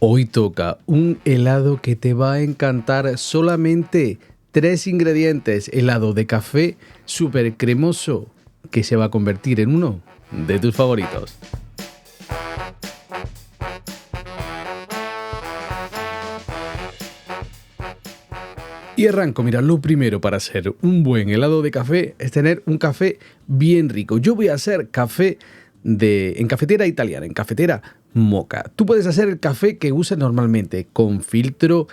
Hoy toca un helado que te va a encantar. Solamente 3 ingredientes. Helado de café súper cremoso que se va a convertir en uno de tus favoritos. Y arranco, mira, lo primero para hacer un buen helado de café es tener un café bien rico. Yo voy a hacer café en cafetera italiana, en cafetera moka. Tú puedes hacer el café que usas normalmente con filtro,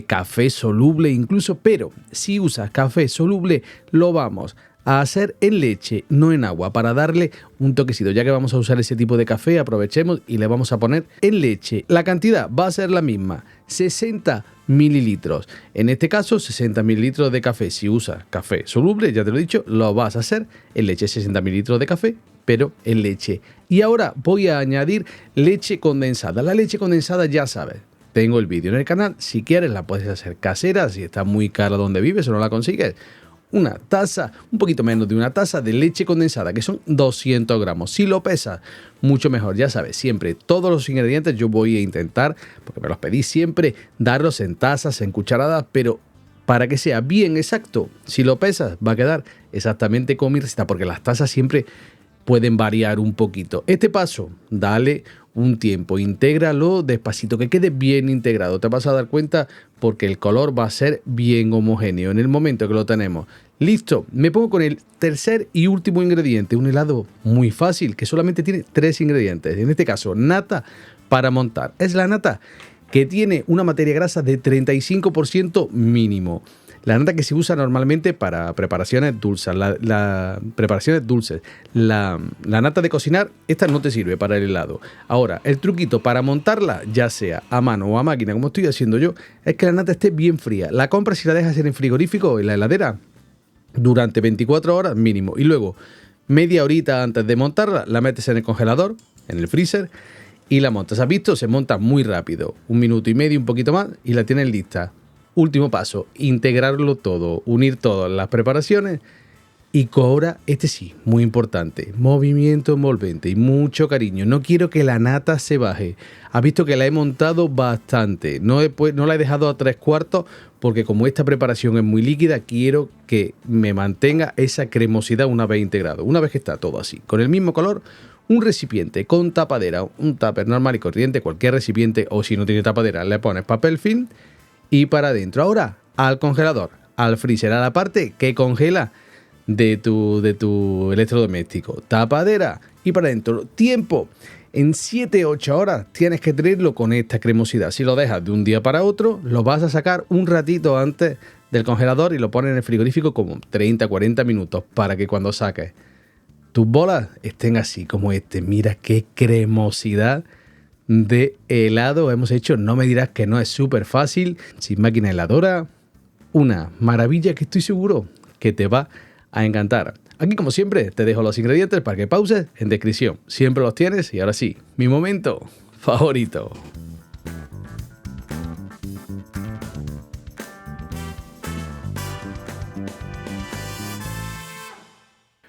café soluble incluso, pero si usas café soluble lo vamos a hacer en leche, no en agua, para darle un toquecito. Ya que vamos a usar ese tipo de café, aprovechemos y le vamos a poner en leche. La cantidad va a ser la misma, 60 mililitros. En este caso, 60 mililitros de café. Si usas café soluble, ya te lo he dicho, lo vas a hacer en leche, 60 mililitros de café, pero en leche. Y ahora voy a añadir leche condensada. La leche condensada, ya sabes, tengo el vídeo en el canal. Si quieres, la puedes hacer casera. Si está muy cara donde vives o no la consigues, una taza, un poquito menos de una taza de leche condensada, que son 200 gramos. Si lo pesas, mucho mejor. Ya sabes, siempre todos los ingredientes yo voy a intentar, porque me los pedí siempre, darlos en tazas, en cucharadas, pero para que sea bien exacto, si lo pesas, va a quedar exactamente como mi receta, porque las tazas siempre pueden variar un poquito. Este paso, dale un tiempo, intégralo despacito, que quede bien integrado. Te vas a dar cuenta porque el color va a ser bien homogéneo. En el momento que lo tenemos listo, me pongo con el tercer y último ingrediente, un helado muy fácil que solamente tiene 3 ingredientes. En este caso, nata para montar. Es la nata que tiene una materia grasa de 35% mínimo. La nata que se usa normalmente para preparaciones dulces. Preparaciones dulces. La nata de cocinar, esta no te sirve para el helado. Ahora, el truquito para montarla, ya sea a mano o a máquina, como estoy haciendo yo, es que la nata esté bien fría. La compras y la dejas en el frigorífico o en la heladera durante 24 horas mínimo. Y luego, media horita antes de montarla, la metes en el congelador, en el freezer, y la montas. ¿Has visto? Se monta muy rápido. 1 minuto y medio, un poquito más, y la tienes lista. Último paso, integrarlo todo, unir todas las preparaciones y ahora, este sí, muy importante, movimiento envolvente y mucho cariño. No quiero que la nata se baje. Has visto que la he montado bastante, no la he dejado a 3/4 porque como esta preparación es muy líquida, quiero que me mantenga esa cremosidad una vez integrado. Una vez que está todo así, con el mismo color, un recipiente con tapadera, un tupper normal y corriente, cualquier recipiente, o si no tiene tapadera, le pones papel film y para adentro. Ahora al congelador, al freezer, a la parte que congela de tu electrodoméstico. Tapadera y para adentro. Tiempo. En 7-8 horas tienes que tenerlo con esta cremosidad. Si lo dejas de un día para otro, lo vas a sacar un ratito antes del congelador y lo pones en el frigorífico como 30-40 minutos para que cuando saques tus bolas estén así como este. Mira qué cremosidad de helado hemos hecho. No me dirás que no es súper fácil, sin máquina heladora. Una maravilla que estoy seguro que te va a encantar. Aquí, como siempre, te dejo los ingredientes para que pauses en descripción. Siempre los tienes y ahora sí, mi momento favorito.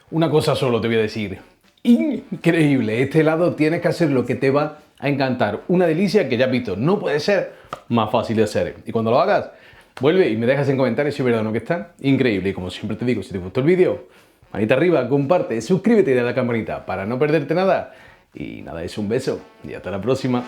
Una cosa solo te voy a decir. Increíble, este helado tienes que hacer lo que te va a encantar. Una delicia que ya has visto, no puede ser más fácil de hacer. Y cuando lo hagas, vuelve y me dejas en comentarios si es verdad o no que está increíble. Y como siempre te digo, si te gustó el vídeo, manita arriba, comparte, suscríbete y dale a la campanita para no perderte nada. Y nada, es un beso y hasta la próxima.